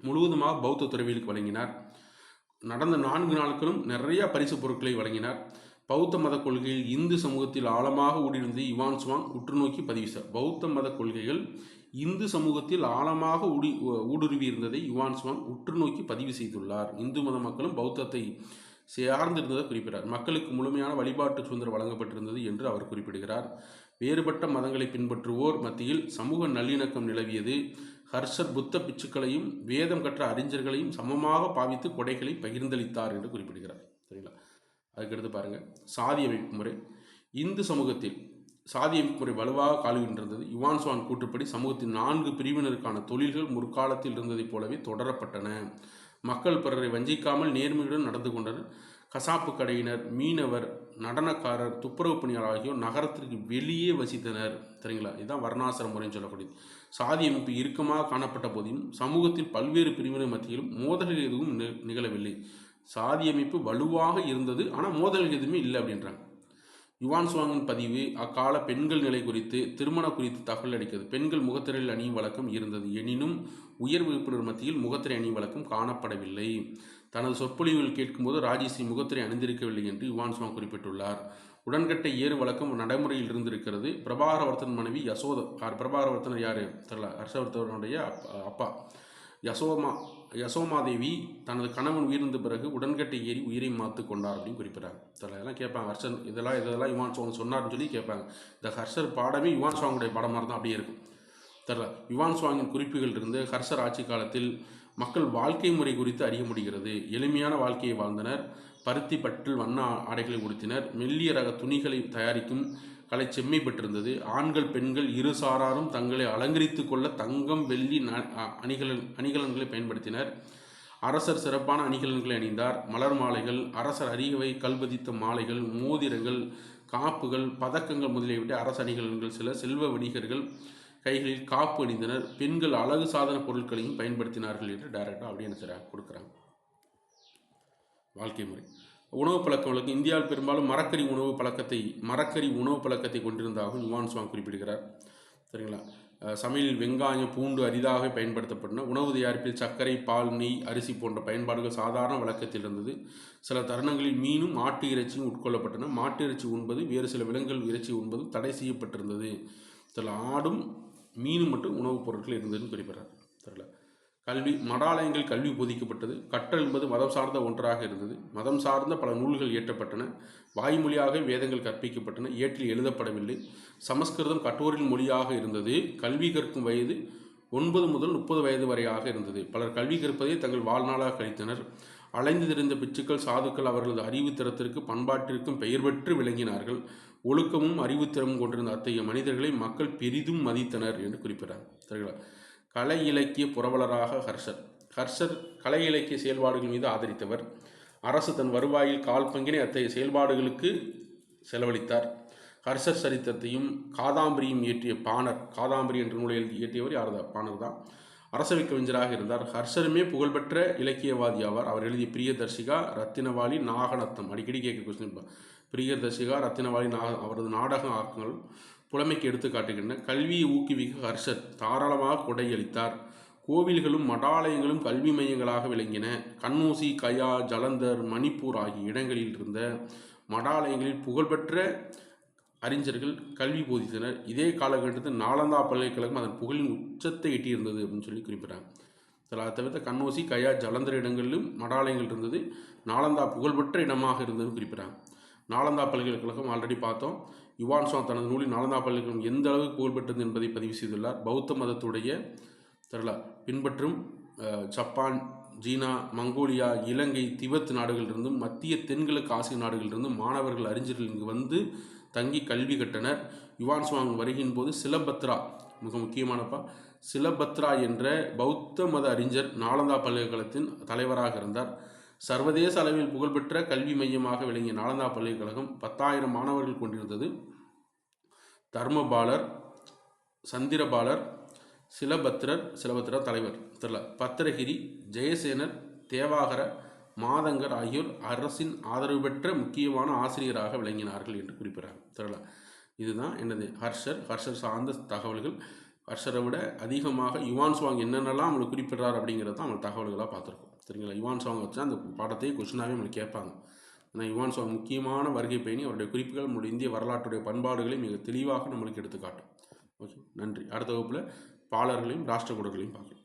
முழுவதுமாக பௌத்த துறவிகளுக்கு வழங்கினார். நடந்த 4 நாட்களும் நிறைய பரிசு பொருட்களை வழங்கினார். பௌத்த மத கொள்கையில் இந்து சமூகத்தில் ஆழமாக ஊடுருவி யுவான் சுவாங் உற்றுநோக்கி பதிவு செய்தார். பௌத்த மத கொள்கைகள் இந்து சமூகத்தில் ஆழமாக ஊடுருவி இருந்ததை யுவான் சுவாங் உற்றுநோக்கி பதிவு செய்துள்ளார். இந்து மத மக்களும் பௌத்தத்தை சார்ந்திருந்ததை குறிப்பிட்டார். மக்களுக்கு முழுமையான வழிபாட்டு சுதந்திரம் வழங்கப்பட்டிருந்தது என்று அவர் குறிப்பிடுகிறார். வேறுபட்ட மதங்களை பின்பற்றுவோர் மத்தியில் சமூக நல்லிணக்கம் நிலவியது. ஹர்ஷர் புத்த பிச்சுக்களையும் வேதம் கற்ற அறிஞர்களையும் சமமாக பாவித்து கொடைகளை பகிர்ந்தளித்தார் என்று குறிப்பிடுகிறார். சரிங்களா? அதுக்கடுத்து பாருங்கள், சாதி அமைப்பு முறை. இந்து சமூகத்தில் சாதி அமைப்பு முறை வலுவாக காலுகின்றது. யுவான் சுவான் கூற்றுப்படி சமூகத்தின் 4 பிரிவினருக்கான தொழில்கள் முற்காலத்தில் இருந்ததைப் போலவே தொடரப்பட்டன. மக்கள் பிறரை வஞ்சிக்காமல் நேர்மையுடன் நடந்து கொண்டனர். கசாப்பு கடையினர், மீனவர், நடனக்காரர், துப்புரவு பணியாளர் ஆகியோர் நகரத்திற்கு வெளியே வசித்தனர். சரிங்களா? இதுதான் வர்ணாசிர முறைன்னு சொல்லக்கூடியது. சாதி அமைப்பு இறுக்கமாக காணப்பட்ட போதிலும் சமூகத்தில் பல்வேறு பிரிவினர் மத்தியிலும் மோதல்கள் எதுவும் நிகழவில்லை. சாதி அமைப்பு வலுவாக இருந்தது, ஆனால் மோதல்கள் எதுவுமே இல்லை அப்படின்றாங்க. யுவான் சுவாங்கின் பதிவு அக்கால பெண்கள் நிலை குறித்து, திருமணம் குறித்து தகவல் அளிக்கிறது. பெண்கள் முகத்திரையில் அணியும் வழக்கம் இருந்தது. எனினும் உயர் வகுப்பினர் மத்தியில் முகத்திரை அணியும் வழக்கம் காணப்படவில்லை. தனது சொற்பொழிவுகள் கேட்கும்போது ராஜேஸ்வரி முகத்திரை அணிந்திருக்கவில்லை என்று யுவான் சுவாங் குறிப்பிட்டுள்ளார். உடன்கட்டை ஏறு வழக்கம் நடைமுறையில் இருந்திருக்கிறது. பிரபாகரவர்த்தன் மனைவி யசோதா, பிரபாகரவர்த்தனர் யார் தெரியல, ஹர்ஷவர்த்தனுடைய அப்பா. யசோமாதேவி தனது கணவன் உயிர்ந்த பிறகு உடன்கட்டை ஏறி உயிரை மாற்று கொண்டார் அப்படின்னு குறிப்பிட்றாங்க. இதெல்லாம் கேட்பாங்க, ஹர்ஷன் இதெல்லாம் யுவான் சுவாங் சொன்னார்னு சொல்லி கேட்பாங்க. இந்த ஹர்ஷர் பாடமே யுவான் சுவாங்குடைய படம் மாதிரி தான் அப்படியே இருக்கும். தெரியல, யுவான் சுவாங்கின் குறிப்புகள் இருந்து ஹர்ஷர் ஆட்சி காலத்தில் மக்கள் வாழ்க்கை முறை குறித்து அறிய முடிகிறது. எளிமையான வாழ்க்கையை வாழ்ந்தனர். பருத்தி பட்டில் வண்ண ஆடைகளை உடுத்தினர். மெல்லிய ரக துணிகளை தயாரிக்கும் கலை செம்மை பெற்றிருந்தது. ஆண்கள் பெண்கள் இரு சாராரும் தங்களை அலங்கரித்து கொள்ள தங்கம் வெள்ளி அணிகலன்களை பயன்படுத்தினர். அரசர் சிறப்பான அணிகலன்களை அணிந்தார். மலர் மாலைகள், அரசர் அரியவை கல்பதித்த மாலைகள், மோதிரங்கள், காப்புகள், பதக்கங்கள் முதலியவற்றை அரச அணிகலன்கள். சில செல்வ வணிகர்கள் கைகளில் காப்பு அணிந்தனர். பெண்கள் அழகு சாதன பொருட்களையும் பயன்படுத்தினார்கள் என்று டைரக்டாக அப்படியே என்ன கொடுக்குறாங்க. வாழ்க்கை முறை, உணவு பழக்க வழக்கம். இந்தியாவில் பெரும்பாலும் மரக்கறி உணவு பழக்கத்தை கொண்டிருந்ததாகவும் யுவான் சுவாங் குறிப்பிடுகிறார். சரிங்களா? சமையலில் வெங்காயம், பூண்டு அரிதாக பயன்படுத்தப்பட்டன. உணவு தயாரிப்பில் சர்க்கரை, பால், நெய், அரிசி போன்ற பயன்பாடுகள் சாதாரண வழக்கத்தில் இருந்தது. சில தருணங்களில் மீனும் ஆட்டு இறைச்சியும் உட்கொள்ளப்பட்டன. மாட்டு இறைச்சி உண்பது, வேறு சில விலங்குகள் இறைச்சி உண்பது தடை செய்யப்பட்டிருந்தது. சில ஆடும் மீனும் மற்றும் உணவுப் பொருட்கள் இருந்ததுன்னு குறிப்பிட்றார். தெரியல. கல்வி, மடாலயங்கள் கல்வி போதிக்கப்பட்டது. கற்றல் என்பது மதம் சார்ந்த ஒன்றாக இருந்தது. மதம் சார்ந்த பல நூல்கள் இயற்றப்பட்டன. வாய்மொழியாக வேதங்கள் கற்பிக்கப்பட்டன. ஏட்டில் எழுதப்படவில்லை. சமஸ்கிருதம் கற்றோரின் மொழியாக இருந்தது. கல்வி கற்கும் வயது 9 முதல் 30 வயது வரையாக இருந்தது. பலர் கல்வி கற்பதை தங்கள் வாழ்நாளாக கழித்தனர். அலைந்து திரிந்த பிச்சுக்கள், சாதுக்கள் அவர்களது அறிவு திறத்திற்கு பண்பாட்டிற்கும் பெயர் பெற்று விளங்கினார்கள். ஒழுக்கமும் அறிவுத்திறமும் கொண்டிருந்த அத்தகைய மனிதர்களை மக்கள் பெரிதும் மதித்தனர் என்று குறிப்பிட்டார். சரிங்களா? கலை இலக்கிய புரவலராக ஹர்ஷர் கலை இலக்கிய செயல்பாடுகள் மீது ஆதரித்தவர். அரசு தன் வருவாயில் கால் பங்கினை அத்தகைய செயல்பாடுகளுக்கு செலவழித்தார். ஹர்ஷர் சரித்திரத்தையும் காதாம்பரியும் இயற்றிய பாணர், காதாம்பரி என்ற நூலை இயற்றியவர் யார்? பாணர் தான். அரசவை கவிஞராக இருந்தார். ஹர்ஷருமே புகழ்பெற்ற இலக்கியவாதி ஆவார். அவர் எழுதிய பிரியதர்ஷிகா, ரத்தினவாளி, நாகநத்தம் அடிக்கடி கேட்க கொஸ்டின். பிரியதர்ஷிகா, ரத்தினவாளி, அவரது நாடக ஆக்கங்கள் புலமைக்கு எடுத்து காட்டுகின்றன. கல்வியை ஊக்குவிக்க ஹர்ஷர் தாராளமாக கொடையளித்தார். கோவில்களும் மடாலயங்களும் கல்வி மையங்களாக விளங்கின. கண்ணோசி, கயா, ஜலந்தர், மணிப்பூர் ஆகிய இடங்களில் இருந்த மடாலயங்களில் புகழ்பெற்ற அறிஞர்கள் கல்வி போதித்தனர். இதே காலகட்டத்தில் நாலந்தா பல்கலைக்கழகம் அதன் புகழின் உச்சத்தை எட்டியிருந்தது அப்படின்னு சொல்லி குறிப்பிட்டாங்க. அதை தவிர்த்த கண்ணோசி, கயா, ஜலந்தர் இடங்களிலும் மடாலயங்கள் இருந்தது. நாலந்தா புகழ்பெற்ற இடமாக இருந்ததுன்னு குறிப்பிட்டாங்க. நாலந்தா பல்கலைக்கழகம் ஆல்ரெடி பார்த்தோம். யுவான் சுவாங் தனது நூலில் நாலந்தா பல்கலைக்கழகம் எந்த அளவுக்கு புகழ்பெற்றது என்பதை பதிவு செய்துள்ளார். பௌத்த மதத்துடைய பின்பற்றும் ஜப்பான், சீனா, மங்கோலியா, இலங்கை, திபெத் நாடுகளிலிருந்தும் மத்திய தென்கிழக்கு ஆசிய நாடுகளிலிருந்தும் மாணவர்கள், அறிஞர்கள் இங்கு வந்து தங்கி கல்வி கட்டனர். யுவான் சுவாங் வருகையின் போது சிலபத்ரா, மிக முக்கியமானப்பா, சிலபத்ரா என்ற பௌத்த மத அறிஞர் நாலந்தா பல்கலைக்கழகத்தின் தலைவராக இருந்தார். சர்வதேச அளவில் புகழ்பெற்ற கல்வி மையமாக விளங்கிய நாலந்தா பல்கலைக்கழகம் 10,000 மாணவர்கள் கொண்டிருந்தது. தர்மபாலர், சந்திரபாலர், சிலபத்திரர் தலைவர், பத்திரகிரி, ஜெயசேனர், தேவாகர, மாதங்கர் ஆகியோர் அரசின் ஆதரவு பெற்ற முக்கியமான ஆசிரியராக விளங்கினார்கள் என்று குறிப்பிடுறாங்க. இதுதான் என்னது ஹர்ஷர் சார்ந்த தகவல்கள். ஹர்ஷரை விட அதிகமாக யுவான் சுவாங் என்னென்னலாம் நம்மளுக்கு குறிப்பிடுறார் அப்படிங்கிறது தான் நம்ம தகவல்களாக பார்த்துருக்கோம். சரிங்களா? யுவான் சுவாங் வச்சு அந்த பாடத்தையே கொஸ்டினாகவே நம்மளுக்கு கேட்பாங்க. ஆனால் யுவான் சுவாங் முக்கியமான வருகை பயணி. அவருடைய குறிப்புகள் நம்மளுடைய இந்திய வரலாற்றுடைய பண்பாடுகளை மிக தெளிவாக நம்மளுக்கு எடுத்துக்காட்டும். ஓகே, நன்றி. அடுத்த வகுப்பில் பாலர்களையும் ராஷ்டிரகூடர்களையும் பார்க்கலாம்.